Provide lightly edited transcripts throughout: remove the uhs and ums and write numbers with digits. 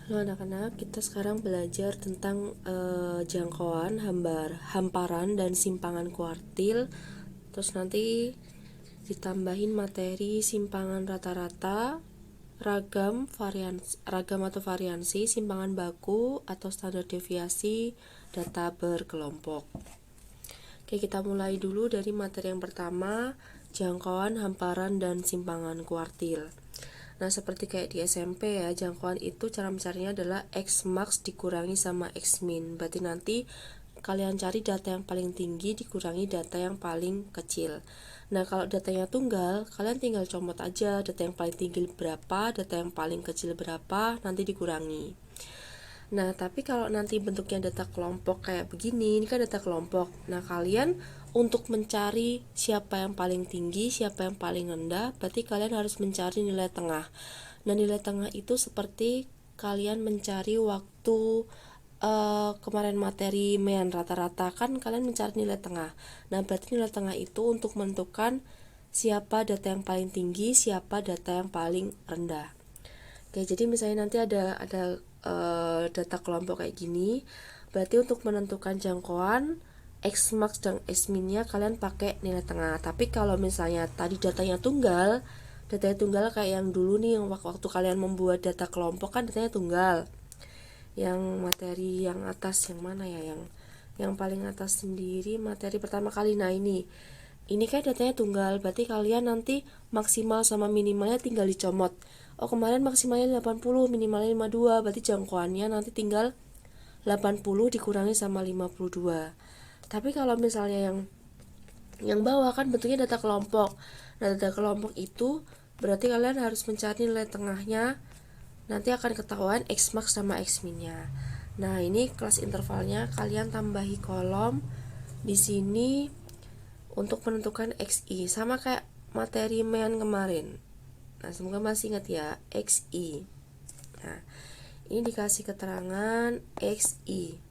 Halo anak-anak, kita sekarang belajar tentang jangkauan, hamparan, dan simpangan kuartil. Terus nanti ditambahin materi simpangan rata-rata, ragam atau variansi, simpangan baku atau standar deviasi, data berkelompok. Oke, kita mulai dulu dari materi yang pertama, jangkauan, hamparan, dan simpangan kuartil. Nah, seperti kayak di SMP ya, jangkauan itu cara mencarinya adalah X max dikurangi sama X min. Berarti nanti kalian cari data yang paling tinggi dikurangi data yang paling kecil. Nah, kalau datanya tunggal, kalian tinggal comot aja data yang paling tinggi berapa, data yang paling kecil berapa, nanti dikurangi. Nah, tapi kalau nanti bentuknya data kelompok kayak begini, ini kan data kelompok. Nah, kalian untuk mencari siapa yang paling tinggi, siapa yang paling rendah, berarti kalian harus mencari nilai tengah. Nah, nilai tengah itu seperti kalian mencari waktu kemarin materi mean rata-rata, kan kalian mencari nilai tengah. Nah, berarti nilai tengah itu untuk menentukan siapa data yang paling tinggi, siapa data yang paling rendah. Oke, jadi misalnya nanti ada data kelompok kayak gini, berarti untuk menentukan jangkauan X max dan X minnya kalian pakai nilai tengah. Tapi kalau misalnya tadi datanya tunggal kayak yang dulu nih, yang waktu kalian membuat data kelompok kan datanya tunggal. Yang materi yang atas yang mana ya, yang paling atas sendiri materi pertama kali. Nah, ini kan datanya tunggal, berarti kalian nanti maksimal sama minimalnya tinggal dicomot. Oh, kemarin maksimalnya 80, minimalnya 52, berarti jangkauannya nanti tinggal 80 dikurangi sama 52. Tapi kalau misalnya yang bawah kan bentuknya data kelompok. Nah, data kelompok itu berarti kalian harus mencari nilai tengahnya. Nanti akan ketahuan X max sama X minnya. Nah, ini kelas intervalnya kalian tambahi kolom di sini untuk menentukan XI, sama kayak materi mean kemarin. Nah, semoga masih ingat ya, XI. Nah, ini dikasih keterangan XI.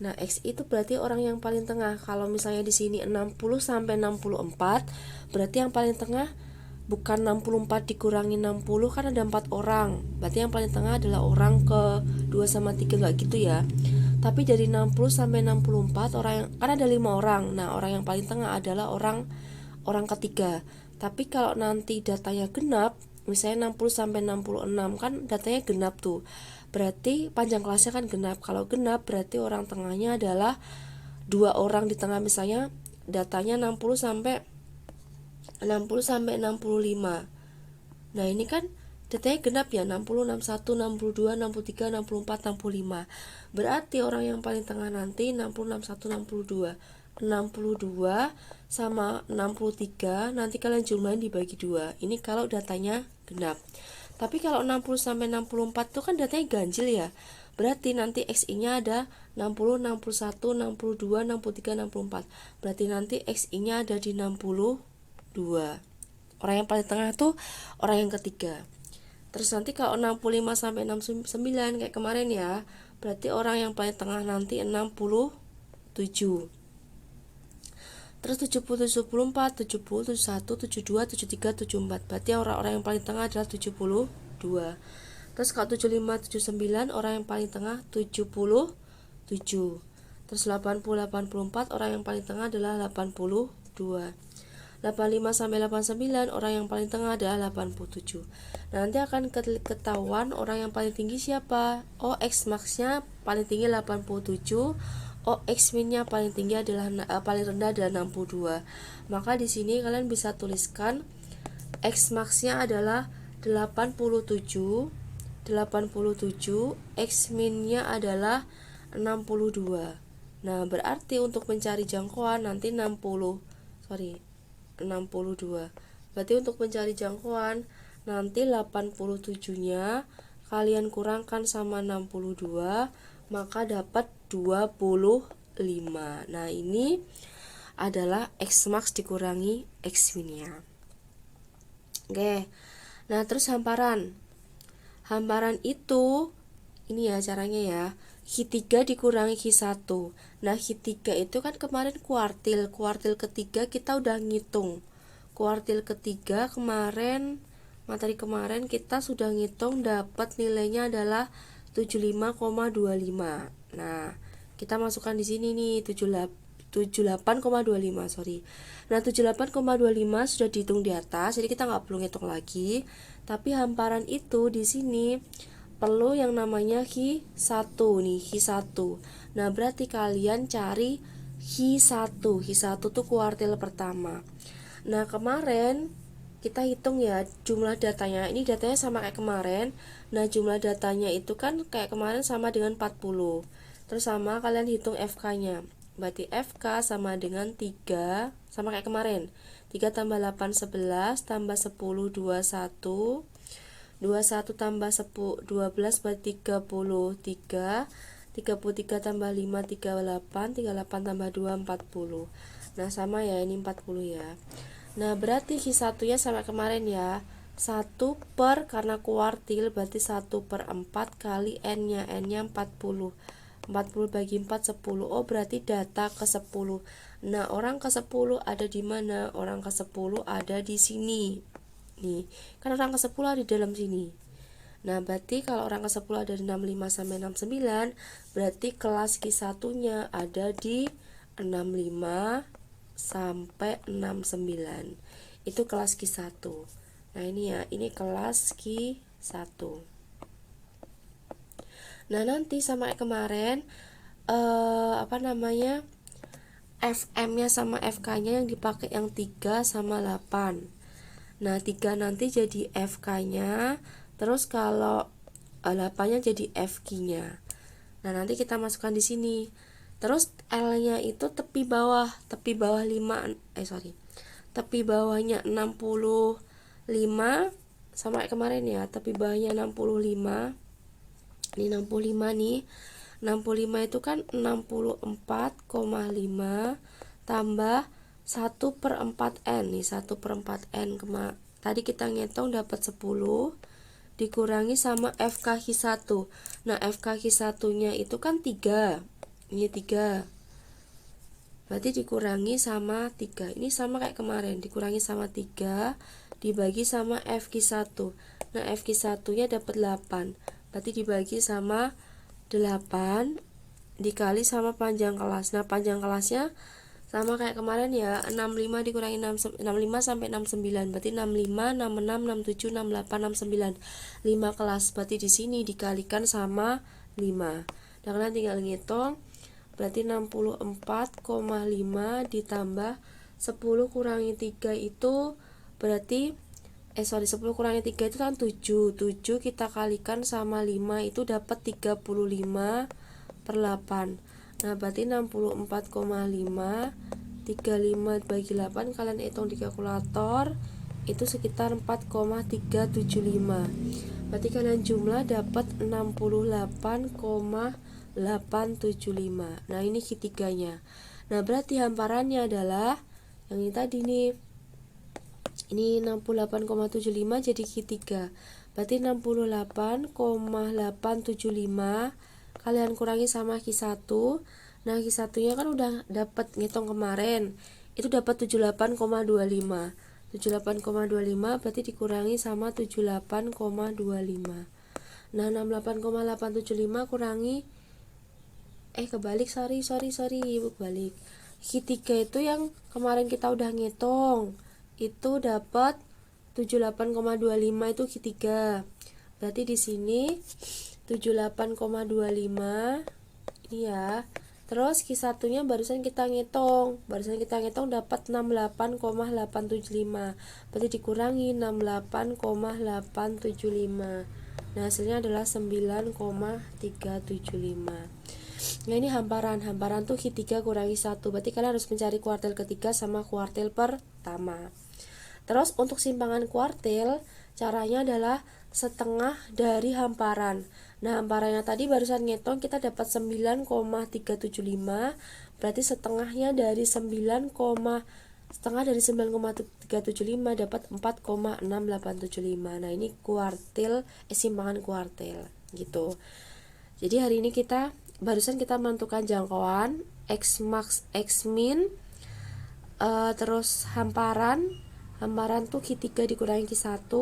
Nah, XI itu berarti orang yang paling tengah. Kalau misalnya di sini 60 sampai 64, berarti yang paling tengah bukan 64 dikurangi 60, kan ada 4 orang. Berarti yang paling tengah adalah orang ke 2 sama 3, enggak gitu ya. Tapi dari 60 sampai 64 orang yang, kan ada 5 orang. Nah, orang yang paling tengah adalah orang ketiga. Tapi kalau nanti datanya genap, misalnya 60 sampai 66 kan datanya genap tuh. Berarti panjang kelasnya kan genap. Kalau genap berarti orang tengahnya adalah 2 orang di tengah, misalnya datanya 60 sampai 65. Nah, ini kan datanya genap ya, 60, 61, 62, 63, 64, 65. Berarti orang yang paling tengah nanti 60, 61, 62. 62 sama 63 nanti kalian jumlahin dibagi 2. Ini kalau datanya genap. Tapi kalau 60 sampai 64 itu kan datanya ganjil ya. Berarti nanti XI-nya ada 60, 61, 62, 63, 64. Berarti nanti XI-nya ada di 62. Orang yang paling tengah tuh orang yang ketiga. Terus nanti kalau 65 sampai 69 kayak kemarin ya, berarti orang yang paling tengah nanti 67. Terus 70, 74, 70, 71, 72, 73, 74. Berarti orang-orang yang paling tengah adalah 72. Terus kalau 75, 79 orang yang paling tengah 77. Terus 80, 84 orang yang paling tengah adalah 82. 85 sampai 89 orang yang paling tengah adalah 87. Nah, nanti akan ketahuan orang yang paling tinggi siapa. Oh, X max-nya paling tinggi 87. Oh, X min-nya paling tinggi adalah paling rendah adalah 62. Maka di sini kalian bisa tuliskan X max-nya adalah 87. 87, X min-nya adalah 62. Nah, berarti untuk mencari jangkauan nanti 62. Berarti untuk mencari jangkauan nanti 87-nya kalian kurangkan sama 62, maka dapat 25. Nah, ini adalah X max dikurangi X min-nya. Oke. Nah, terus hamparan. Hamparan itu ini ya caranya ya. Q3 dikurangi Q1. Nah, Q3 itu kan kemarin kuartil ketiga kita udah ngitung. Kuartil ketiga kemarin materi kemarin kita sudah ngitung dapat nilainya adalah 75,25. Nah, kita masukkan di sini nih 78,25, sorry. Nah, 78,25 sudah dihitung di atas, jadi kita nggak perlu ngitung lagi. Tapi hamparan itu di sini perlu yang namanya Hi1 nih, Hi1. Nah, berarti kalian cari Hi1. Hi1 tuh kuartil pertama. Nah, kemarin kita hitung ya jumlah datanya. Ini datanya sama kayak kemarin. Nah, jumlah datanya itu kan kayak kemarin sama dengan 40. Terus sama kalian hitung FK-nya. Berarti FK sama dengan 3, sama kayak kemarin. 3 tambah 8, 11, tambah 10, 21. 21 tambah 10, 12 berarti 33. 33 tambah 5, 38. 38 tambah 2, 40. Nah, sama ya, ini 40 ya. Nah, berarti Q1 nya sama kemarin ya, 1 per, karena kuartil berarti 1 per 4 kali N nya, N nya 40. 40 bagi 4, 10. Oh, berarti data ke 10. Nah, orang ke 10 ada di mana? Orang ke 10 ada di sini nih, kan orang ke 10 ada di dalam sini. Nah, berarti kalau orang ke 10 ada di 65 sampai 69, berarti kelas Q1 nya ada di 65 sampai 69. Itu kelas Q1. Nah, ini ya, ini kelas Q1. Nah, nanti sama kayak kemarin FM-nya sama FK-nya yang dipakai yang 3 sama 8. Nah, 3 nanti jadi FK-nya, terus kalau 8-nya jadi FQ-nya. Nah, nanti kita masukkan di sini. Terus L-nya itu tepi bawah 5, tepi bawahnya 65 sama kayak kemarin ya, tepi bawahnya 65. Ini 65 nih. 65 itu kan 64,5 tambah 1 per 4N nih, 1 per 4N tadi kita ngitung dapat 10 dikurangi sama FK-1. Nah, FK-1 nya itu kan 3, ini 3, berarti dikurangi sama 3, ini sama kayak kemarin, dikurangi sama 3 dibagi sama FK-1. Nah, FK-1 nya dapat 8, berarti dibagi sama 8 dikali sama panjang kelas. Nah, panjang kelasnya sama kayak kemarin ya, 65 dikurangi 65 sampai 69, berarti 65, 66, 67, 68, 69. 5 kelas, berarti di sini dikalikan sama 5. Nah, kalian tinggal ngitung, berarti 64,5 ditambah 10 kurangi 3 itu berarti 10 kurangi 3 itu kan 7. 7 kita kalikan sama 5 itu dapat 35 per 8. Nah, berarti 64,5 35 bagi 8 kalian hitung di kalkulator itu sekitar 4,375. Berarti kalian jumlah dapat 68,875. Nah, ini Q3-nya. Nah, berarti hamparannya adalah yang ini tadi nih. Ini 68,75 jadi Q3. Berarti 68,875 kalian kurangi sama Q1. Nah, Q1 nya kan udah dapat ngitung kemarin, itu dapat 78,25. 78,25 berarti dikurangi sama 78,25. Nah, 68,875 kurangi kebalik, sorry balik. Q3 itu yang kemarin kita udah ngitung, itu dapat 78,25 itu Q3. Berarti di sini 78,25 ini ya. Terus Q1 nya barusan kita ngitung dapat 68,875. Berarti dikurangi 68,875. Nah, hasilnya adalah 9,375. Nah, ini hamparan tuh Q3 kurangi 1. Berarti kalian harus mencari kuartil ketiga sama kuartil pertama. Terus untuk simpangan kuartil, caranya adalah setengah dari hamparan. Nah, hamparannya tadi barusan ngitung kita dapat 9,375, berarti setengahnya dari 9,375 dapat 4,6875. Nah, ini kuartil simpangan kuartil gitu. Jadi hari ini barusan kita menentukan jangkauan, X max, X min, terus hamparan Hamparan tuh Q3 dikurangi Q1,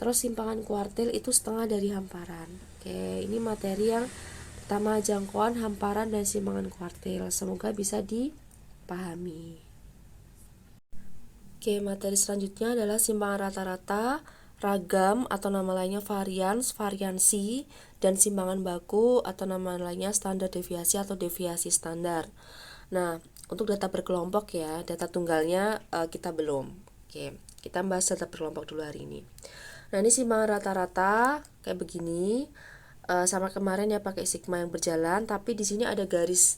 terus simpangan kuartil itu setengah dari hamparan. Oke, ini materi yang pertama, jangkauan, hamparan, dan simpangan kuartil. Semoga bisa dipahami. Oke, materi selanjutnya adalah simpangan rata-rata, ragam atau nama lainnya varians, variansi, dan simpangan baku atau nama lainnya standar deviasi atau deviasi standar. Nah, untuk data berkelompok ya, data tunggalnya kita belum. Oke, kita bahas data berkelompok dulu hari ini. Nah, ini simpangan rata-rata kayak begini. Sama kemarin ya pakai sigma yang berjalan, tapi di sini ada garis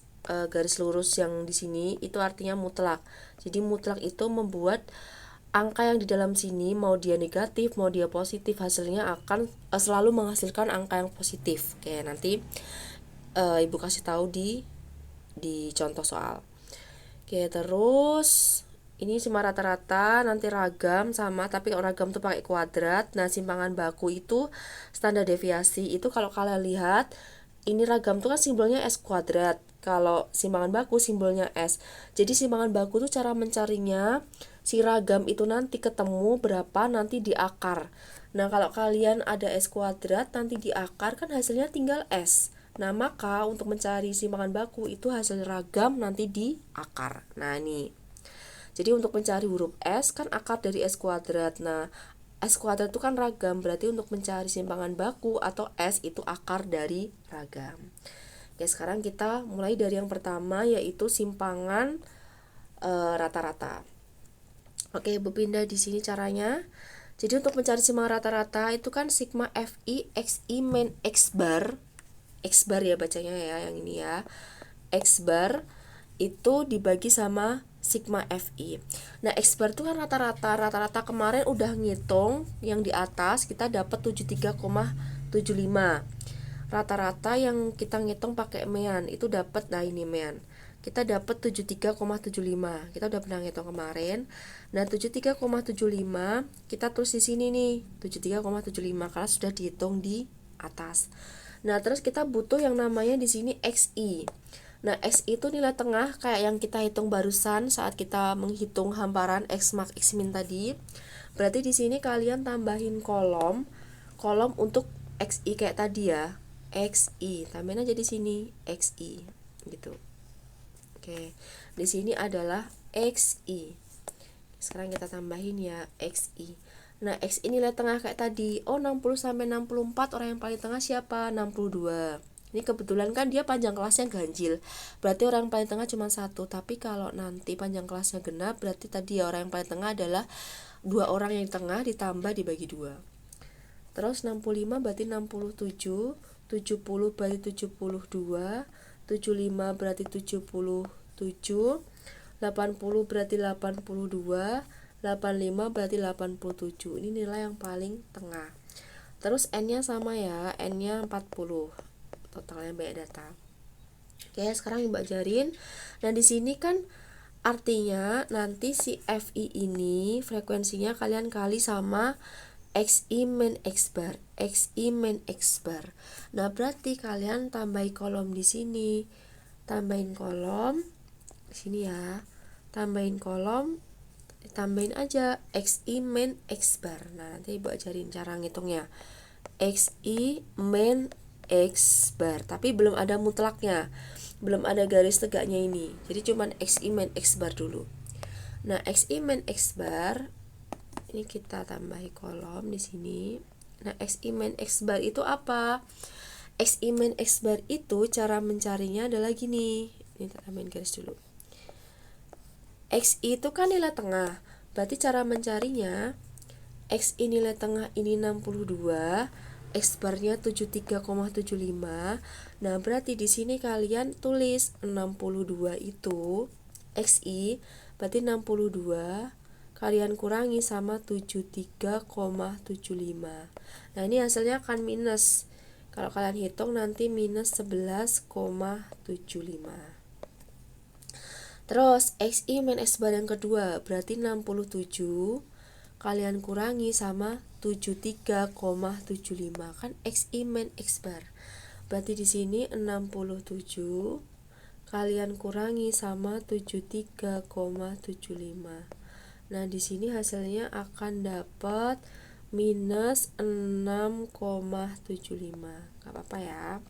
lurus yang di sini, itu artinya mutlak. Jadi mutlak itu membuat angka yang di dalam sini, mau dia negatif mau dia positif, hasilnya akan selalu menghasilkan angka yang positif. Oke, nanti ibu kasih tahu di contoh soal. Oke, terus ini cuma rata-rata, nanti ragam sama, tapi kalau ragam tuh pakai kuadrat. Nah, simpangan baku itu standar deviasi. Itu kalau kalian lihat, ini ragam tuh kan simbolnya S kuadrat. Kalau simpangan baku simbolnya S. Jadi simpangan baku tuh cara mencarinya, si ragam itu nanti ketemu berapa nanti di akar. Nah, kalau kalian ada S kuadrat nanti di akar kan hasilnya tinggal S. Nah, maka untuk mencari simpangan baku itu hasil ragam nanti di akar. Nah, ini. Jadi untuk mencari huruf S kan akar dari S kuadrat. Nah, S kuadrat itu kan ragam, berarti untuk mencari simpangan baku atau S itu akar dari ragam. Oke, sekarang kita mulai dari yang pertama, yaitu simpangan rata-rata. Oke, Ibu pindah di sini caranya. Jadi untuk mencari simpangan rata-rata itu kan sigma FI XI min X bar ya bacanya ya, yang ini ya, X bar itu dibagi sama sigma FI. Nah, X bar itu kan rata-rata kemarin udah ngitung yang di atas, kita dapat 73,75. Rata-rata yang kita ngitung pakai mean itu dapat, nah ini mean, kita dapat 73,75. Kita udah pernah ngitung kemarin. Nah, 73,75 kita tulis di sini nih, 73,75 karena sudah dihitung di atas. Nah, terus kita butuh yang namanya di sini XI. Nah, XI itu nilai tengah kayak yang kita hitung barusan saat kita menghitung hamparan X max X min tadi. Berarti di sini kalian tambahin kolom untuk XI kayak tadi ya. XI, tambahin aja di sini XI gitu. Oke. Di sini adalah XI. Sekarang kita tambahin ya XI. Nah, X ini nilai tengah kayak tadi. Oh, 60 sampai 64, orang yang paling tengah siapa? 62. Ini kebetulan kan dia panjang kelasnya ganjil. Berarti orang yang paling tengah cuma satu. Tapi kalau nanti panjang kelasnya genap, berarti tadi ya orang yang paling tengah adalah dua orang yang di tengah ditambah dibagi 2. Terus 65 berarti 67, 70 berarti 72, 75 berarti 77, 80 berarti 82, 85 berarti 87. Ini nilai yang paling tengah. Terus N-nya sama ya, N-nya 40. Totalnya banyak data. Oke, sekarang Mbak ajarin. Nah, di sini kan artinya nanti si FI ini frekuensinya kalian kali sama XI min X bar, XI min X bar. Nah, berarti kalian tambahin kolom di sini. Tambahin kolom di sini ya. Tambahin kolom, tambahin aja XI min X bar. Nah, nanti Ibu ajarin cara ngitungnya. XI min X bar, tapi belum ada mutlaknya, belum ada garis tegaknya ini, jadi cuman XI min X bar dulu. Nah, XI min X bar ini kita tambahi kolom di sini. Nah, XI min X bar itu apa? XI min X bar itu cara mencarinya adalah gini. Ini kita tambahin garis dulu. XI itu kan nilai tengah, berarti cara mencarinya XI nilai tengah ini 62, X barnya 73,75. Nah, berarti di sini kalian tulis 62 itu XI, berarti 62 kalian kurangi sama 73,75. Nah, ini hasilnya akan minus. Kalau kalian hitung nanti minus 11,75. Terus XI min X bar yang kedua berarti 67 kalian kurangi sama 73,75, kan XI min X bar. Berarti di sini 67 kalian kurangi sama 73,75. Nah, di sini hasilnya akan dapat minus 6,75. Gak apa-apa ya.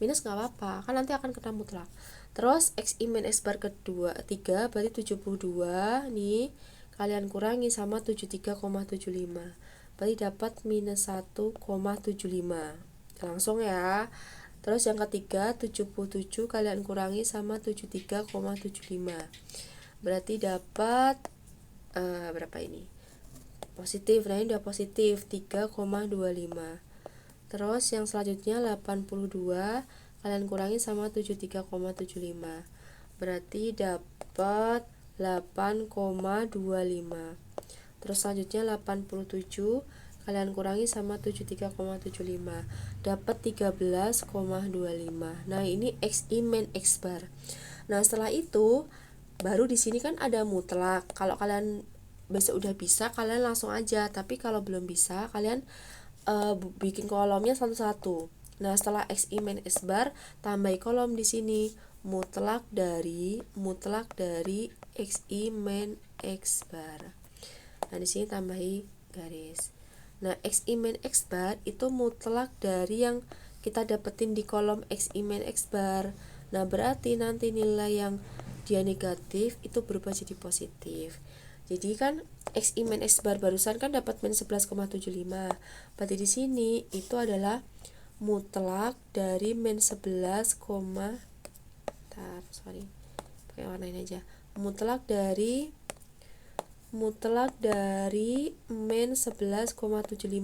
Minus gak apa-apa, kan nanti akan kena mutlak. Terus XI min X bar kedua 3 berarti 72 nih. Kalian kurangi sama 73,75. Berarti dapat minus 1,75. Langsung ya. Terus yang ketiga 77 kalian kurangi sama 73,75. Berarti dapat berapa ini? Positif. Nah, ini udah positif 3,25. Terus yang selanjutnya 82 kalian kurangi sama 73,75. Berarti dapat 8,25. Terus selanjutnya 87 kalian kurangi sama 73,75. Dapat 13,25. Nah, ini XI min X bar. Nah, setelah itu baru di sini kan ada mutlak. Kalau kalian besok udah bisa, kalian langsung aja. Tapi kalau belum bisa, kalian bikin kolomnya satu-satu. Nah, setelah XI min X bar, tambahi kolom di sini mutlak dari XI min X bar. Nah, di sini tambahi garis. Nah, XI min X bar itu mutlak dari yang kita dapetin di kolom XI min X bar. Nah, berarti nanti nilai yang dia negatif itu berubah jadi positif. Jadi kan XI min X bar barusan kan dapat min 11,75. Berarti di sini itu adalah mutlak dari min 11, pakai warna ini aja. Mutlak dari min 11,75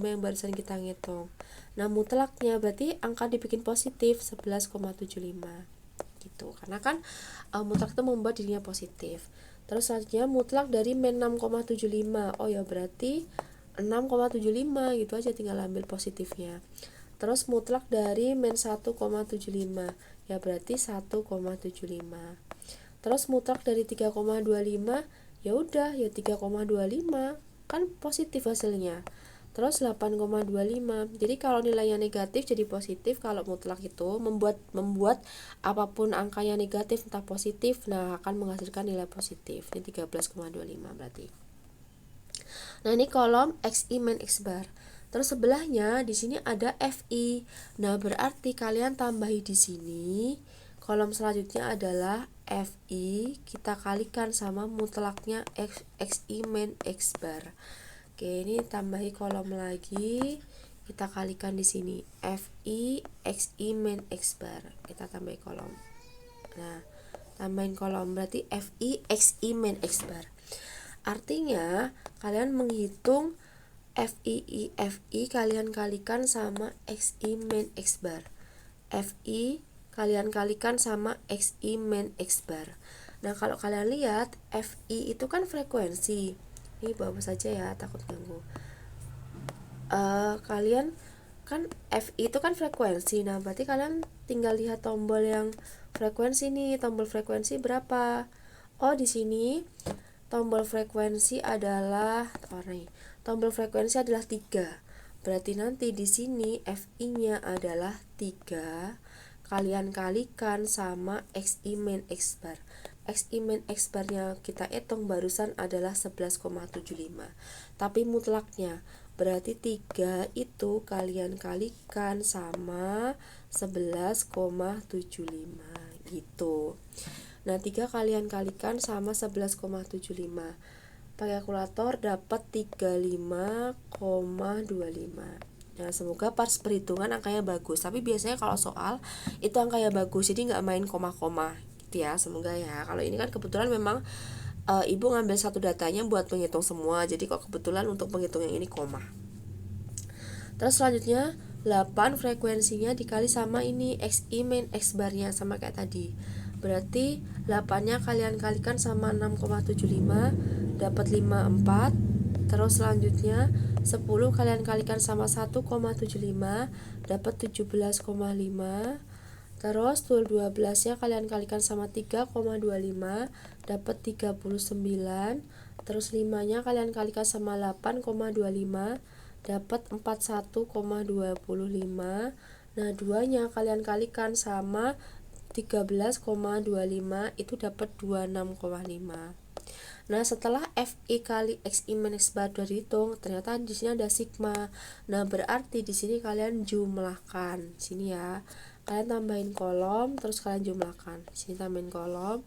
yang barusan kita ngitung. Nah, mutlaknya berarti angka dibikin positif 11,75 gitu. Karena kan mutlak itu membuat dirinya positif. Terus selanjutnya mutlak dari min 6,75. Oh ya, berarti 6,75 gitu aja, tinggal ambil positifnya. Terus mutlak dari min 1,75. Ya berarti 1,75. Terus mutlak dari 3,25, ya udah ya 3,25. Kan positif hasilnya. Terus 8,25. Jadi kalau nilainya negatif jadi positif. Kalau mutlak itu membuat apapun angkanya negatif entah positif, nah akan menghasilkan nilai positif. Ini 13,25 berarti. Nah, ini kolom XI min X bar. Terus sebelahnya di sini ada FI. Nah, berarti kalian tambahi di sini. Kolom selanjutnya adalah FI, kita kalikan sama mutlaknya XI min X bar. Oke, ini tambahi kolom lagi. Kita kalikan di sini FI XI min X bar. Kita tambahi kolom. Nah, tambahin kolom berarti FI XI min X bar. Artinya kalian menghitung FI kalian kalikan sama XI min X bar. FI kalian kalikan sama XI min X bar. Nah, kalau kalian lihat FI itu kan frekuensi. Ini bawa saja ya, takut ganggu. Kalian kan FI itu kan frekuensi. Nah, berarti kalian tinggal lihat tombol yang frekuensi nih. Tombol frekuensi berapa? Oh, di sini tombol frekuensi adalah 3. Berarti nanti di sini FI-nya adalah 3. Kalian kalikan sama XI min X bar. XI min X bar-nya kita hitung barusan adalah 11,75. Tapi mutlaknya berarti 3 itu kalian kalikan sama 11,75 gitu. Nah, 3 kalian kalikan sama 11,75. Pakai kalkulator dapat 35,25. Nah, semoga pas perhitungan angkanya bagus. Tapi biasanya kalau soal itu angkanya bagus, jadi nggak main koma-koma gitu ya. Semoga ya. Kalau ini kan kebetulan memang ibu ngambil satu datanya buat menghitung semua. Jadi kok kebetulan untuk menghitung yang ini koma. Terus selanjutnya 8 frekuensinya dikali sama ini XI min X barnya sama kayak tadi. Berarti 8-nya kalian kalikan sama 6,75 dapat 54. Terus selanjutnya 10 kalian kalikan sama 1,75 dapat 17,5. Terus 12-nya kalian kalikan sama 3,25 dapat 39. Terus 5-nya kalian kalikan sama 8,25 dapat 41,25. Nah, 2-nya kalian kalikan sama 13,25 itu dapat 26,5. Nah, setelah FI kali XI min X bar udah dihitung, ternyata di sini ada sigma. Nah, berarti di sini kalian jumlahkan. Sini ya. Kalian tambahin kolom, terus kalian jumlahkan. Di sini tambahin kolom.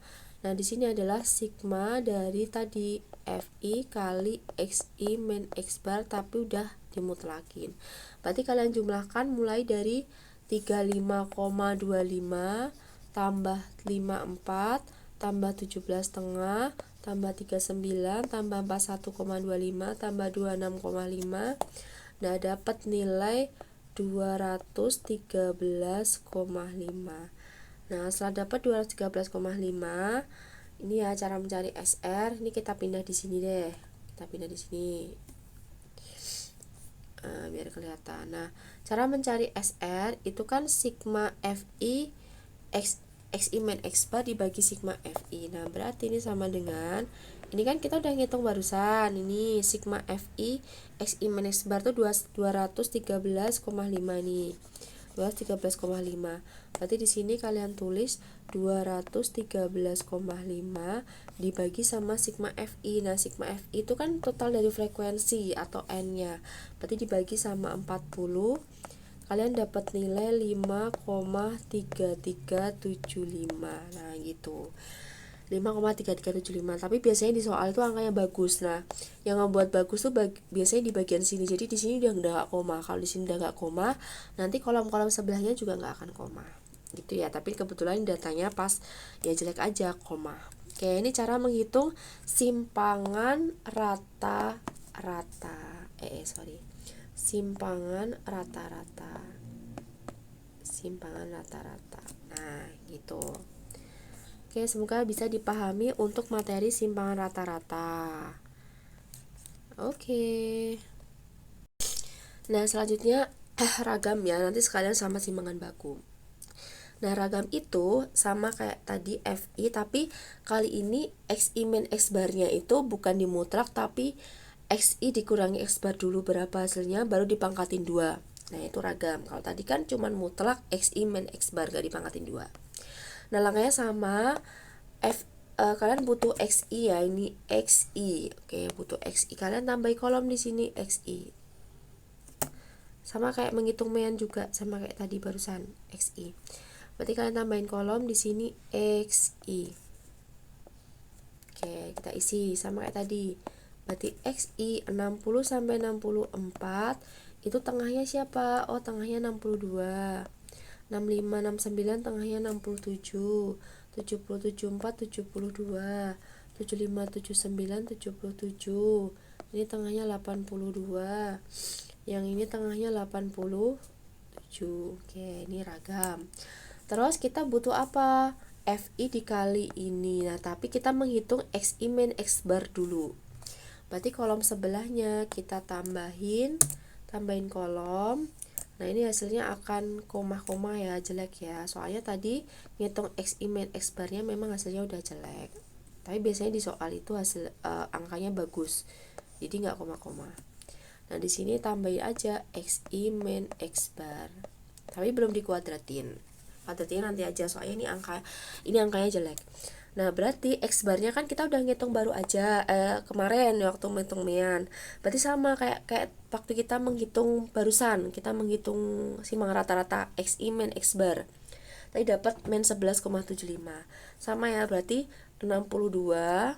Nah, di sini adalah sigma dari tadi FI kali XI min X bar tapi udah dimutlakin. Berarti kalian jumlahkan mulai dari 35,25 tambah 54 tambah 17,5 tambah 39 tambah 41,25 tambah 26,5. Nah, dapat nilai 213,5. Nah, setelah dapat 213,5, ini ya cara mencari SR. Ini kita pindah di sini deh. Kita pindah di sini. Biar kelihatan. Nah, cara mencari SR itu kan sigma FI XI min X bar dibagi sigma FI. Nah, berarti ini sama dengan, ini kan kita udah ngitung barusan, ini sigma FI XI min X bar tuh 213,5 nih. 213,5. Berarti di sini kalian tulis 213,5 dibagi sama sigma FI. Nah, sigma FI itu kan total dari frekuensi atau N-nya. Berarti dibagi sama 40, kalian dapat nilai 5,3375. Nah, gitu. 5,3375. Tapi biasanya di soal itu angkanya bagus. Nah, yang membuat bagus tuh biasanya di bagian sini. Jadi di sini udah nggak koma. Kalau di sini udah nggak koma, nanti kolom-kolom sebelahnya juga nggak akan koma. Gitu ya. Tapi kebetulan datanya pas ya jelek aja koma. Oke, ini cara menghitung simpangan rata-rata. Simpangan rata-rata. Simpangan rata-rata. Nah, gitu. Oke, semoga bisa dipahami untuk materi simpangan rata-rata. Oke. Nah, selanjutnya ragam ya. Nanti sekalian sama simpangan baku. Nah, ragam itu sama kayak tadi FI, tapi kali ini XI min X barnya itu bukan dimutlak, tapi XI dikurangi X bar dulu berapa hasilnya, baru dipangkatin 2. Nah, itu ragam. Kalau tadi kan cuman mutlak XI min X bar, gak dipangkatin 2. Nah, langkahnya sama. Kalian butuh XI ya, ini XI. Oke, butuh XI. Kalian tambahin kolom di sini XI. Sama kayak menghitung mean juga, sama kayak tadi barusan XI. Berarti kalian tambahin kolom di sini XI. Oke, kita isi sama kayak tadi. Berarti XI 60 sampai 64 itu tengahnya siapa? Oh, tengahnya 62. 65 69 tengahnya 67. 77 4 72. 75 79 77. Ini tengahnya 82. Yang ini tengahnya 87. Oke, ini ragam. Terus kita butuh apa? FI dikali ini. Nah, tapi kita menghitung XI min X bar dulu. Berarti kolom sebelahnya kita tambahin kolom. Nah, ini hasilnya akan koma-koma ya, jelek ya. Soalnya tadi ngitung XI min X barnya memang hasilnya udah jelek. Tapi biasanya di soal itu hasil angkanya bagus. Jadi nggak koma-koma. Nah, di sini tambahin aja XI min X bar. Tapi belum dikuadratin. Kuadratin nanti aja, soalnya ini angkanya jelek. Nah, berarti X barnya kan kita udah ngitung baru aja kemarin waktu menghitung mean. Berarti sama kayak waktu kita menghitung barusan, kita menghitung simpangan rata-rata XI min X bar. Tadi dapat min 11,75. Sama ya, berarti 62.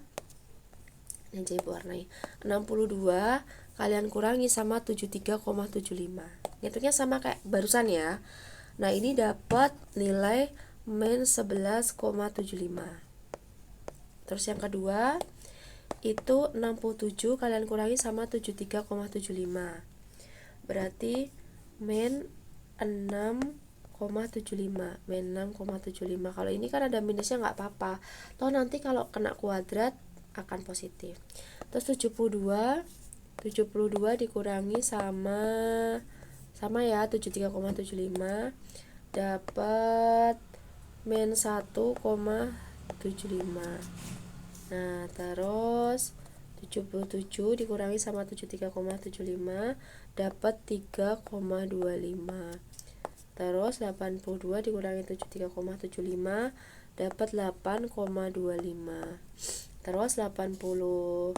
Ini jadi warnai. 62 kalian kurangi sama 73,75. Ngitungnya sama kayak barusan ya. Nah, ini dapat nilai min 11,75. Terus yang kedua itu 67 kalian kurangi sama 73,75. Berarti min 6,75. Min 6,75. Kalau ini kan ada minusnya nggak apa-apa. Toh nanti kalau kena kuadrat akan positif. Terus 72 dikurangi sama ya 73,75 dapat min 1,75. Nah, terus 77 dikurangi sama 73,75 dapat 3,25. Terus 82 dikurangi 73,75 dapat 8,25. Terus 87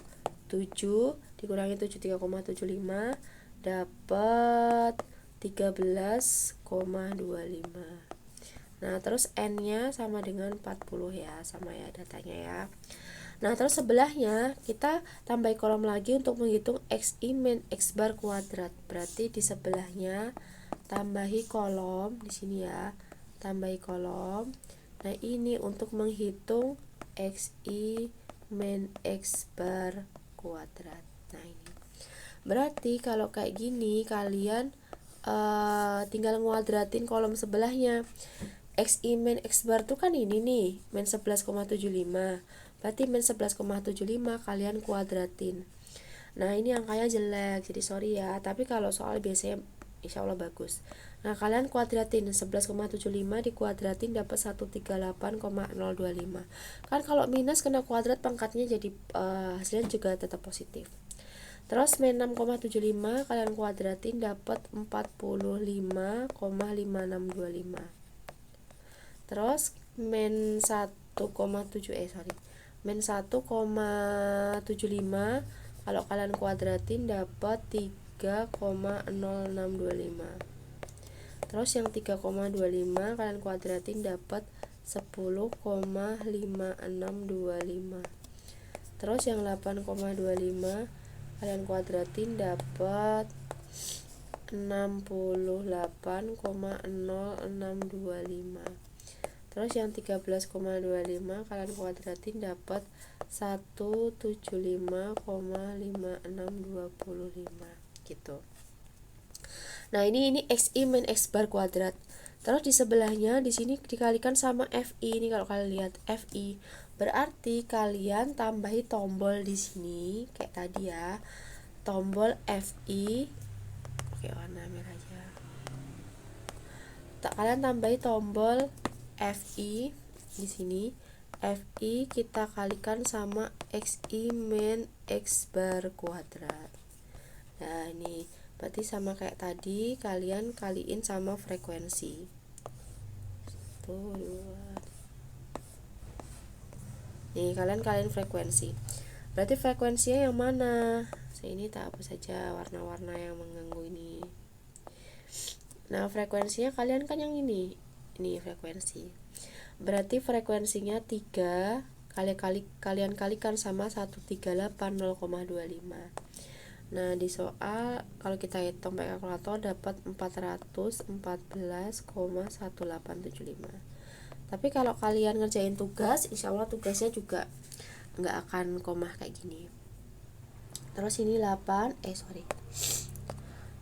dikurangi 73,75 dapat 13,25. Nah, terus N-nya sama dengan 40 ya, sama ya datanya ya. Nah, terus sebelahnya kita tambah kolom lagi untuk menghitung XI min X bar kuadrat. Berarti di sebelahnya tambahi kolom di sini ya, tambahi kolom. Nah, ini untuk menghitung XI min X bar kuadrat. Nah, ini berarti kalau kayak gini kalian tinggal nguadratin kolom sebelahnya. XI min X bar tuh kan ini nih, min 11,75. Berarti min 11,75 kalian kuadratin. Nah, ini angkanya jelek, jadi sorry ya. Tapi kalau soal biasanya insya Allah bagus. Nah, kalian kuadratin 11,75 dikuadratin dapat 138,025. Kan kalau minus kena kuadrat pangkatnya jadi hasilnya juga tetap positif. Terus min 6,75 kalian kuadratin dapat 45,5625. Terus min 1,75 kalau kalian kuadratin dapat 3,0625. Terus yang 3,25 kalian kuadratin dapat 10,5625. Terus yang 8,25 kalian kuadratin dapat 68,0625. Terus yang 13,25 kalian kuadratin dapat 175,5625 gitu. Nah, ini XI min X bar kuadrat. Terus di sebelahnya di sini dikalikan sama FI. Ini kalau kalian lihat FI, berarti kalian tambahi tombol di sini kayak tadi ya. Tombol FI pakai warna merah aja. Kalian tambahi tombol FI di sini. FI kita kalikan sama XI min X bar kuadrat. Nah, ini berarti sama kayak tadi, kalian kaliin sama frekuensi. 1, 2. Nih, kalian kaliin frekuensi. Berarti frekuensinya yang mana? Ini tak hapus saja warna-warna yang mengganggu ini. Nah, frekuensinya kalian kan yang ini. Ini frekuensi. Berarti frekuensinya 3 kalian kalikan sama 138,0,25. Nah, di soal kalau kita hitung pakai kalkulator dapat 414,1875. Tapi kalau kalian ngerjain tugas, insya Allah tugasnya juga nggak akan koma kayak gini. Terus ini 8,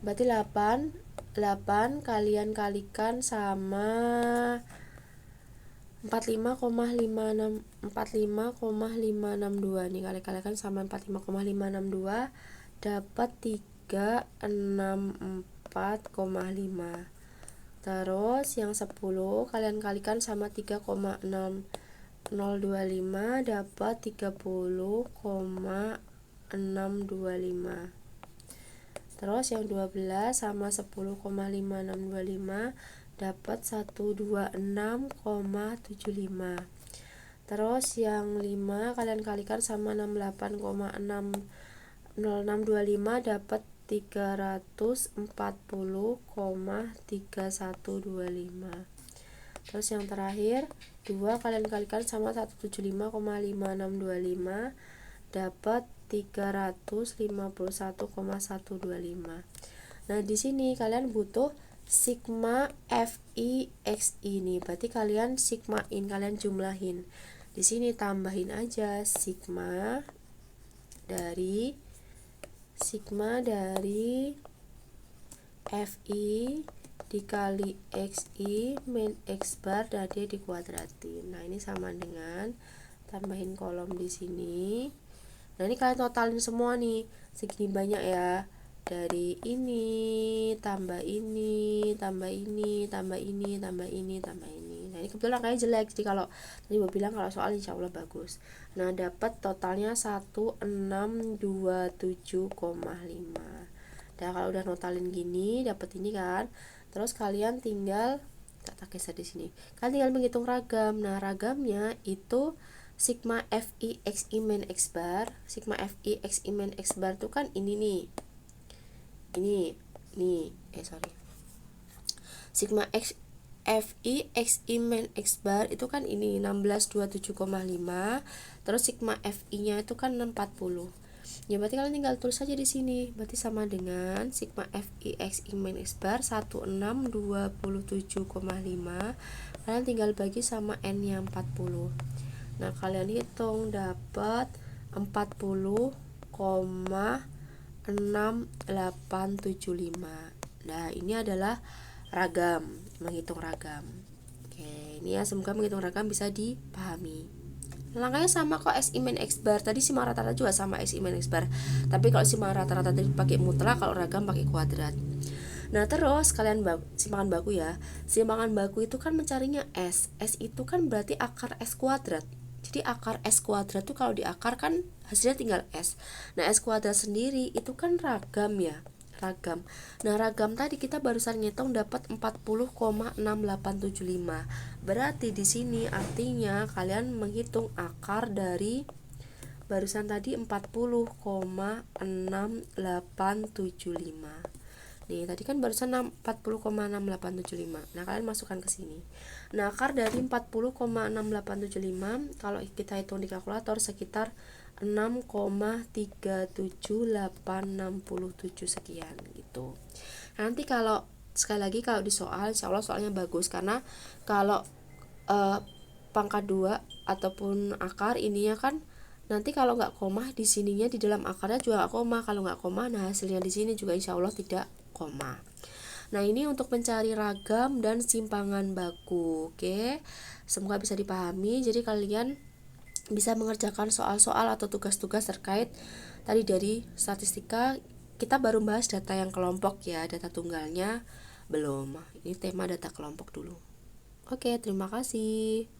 berarti 8 kalian kalikan sama 45,562 nih, kalikan sama 45,562 dapat 364,5. Terus yang 10 kalian kalikan sama 3,6025 dapat 30,625. Terus yang 12 sama 10,5625 dapat 126,75. Terus yang 5 kalian kalikan sama 68,0625 dapat 340,3125. Terus yang terakhir 2 kalian kalikan sama 175,5625 dapat 351,125. Nah, di sini kalian butuh sigma FI XI ini. Berarti kalian sigmain, kalian jumlahin. Di sini tambahin aja sigma dari FI dikali XI min X bar dan dia dikuadratin. Nah, ini sama dengan tambahin kolom di sini. Nah, ini kalian totalin semua nih, segini banyak ya, dari ini tambah ini tambah ini tambah ini tambah ini tambah ini. Nah, ini kebetulan angkanya jelek, jadi kalau tadi gue bilang kalau soal insya Allah bagus. Nah, dapat totalnya 1627,5. Dan kalau udah notalin gini dapat ini kan, terus kalian tinggal tak geser di sini, kalian tinggal menghitung ragam. Nah, ragamnya itu sigma FI XI min X bar. Sigma FI XI min X bar itu kan ini nih. Sigma X FI XI min X bar itu kan ini 1627,5. Terus sigma FI nya itu kan 640. Ya berarti kalian tinggal tulis saja di sini. Berarti sama dengan sigma FI XI min X bar 1627,5. Kalian tinggal bagi sama N nya 40. Nah kalian hitung dapat 40,6875. Nah ini adalah ragam, menghitung ragam. Oke, ini ya, semoga menghitung ragam bisa dipahami. Langkahnya sama kok, SI min X bar. Tadi simbang rata-rata juga sama SI min X bar. Tapi kalau simbang rata-rata tadi pakai mutlak, kalau ragam pakai kuadrat. Nah terus kalian simpangan baku ya. Simpangan baku itu kan mencarinya S. S itu kan berarti akar S kuadrat. Jadi akar S kuadrat tuh kalau diakar kan hasilnya tinggal S. Nah S kuadrat sendiri itu kan ragam ya, ragam. Nah ragam tadi kita barusan ngitung dapat 40,6875. Berarti di sini artinya kalian menghitung akar dari barusan tadi 40,6875. Nih, tadi kan barusan 40,6875. Nah, kalian masukkan ke sini. Nah, akar dari 40,6875 kalau kita hitung di kalkulator sekitar 6,37867 sekian gitu. Nanti kalau sekali lagi kalau di soal, insya Allah soalnya bagus karena kalau pangkat 2 ataupun akar ininya kan nanti kalau nggak koma di sininya di dalam akarnya juga nggak koma. Kalau nggak koma, nah hasilnya di sini juga insya Allah tidak koma. Nah ini untuk mencari ragam dan simpangan baku. Oke, semoga bisa dipahami. Jadi kalian bisa mengerjakan soal-soal atau tugas-tugas terkait tadi dari statistika. Kita baru bahas data yang kelompok ya, data tunggalnya belum. Ini tema data kelompok dulu. Oke, terima kasih.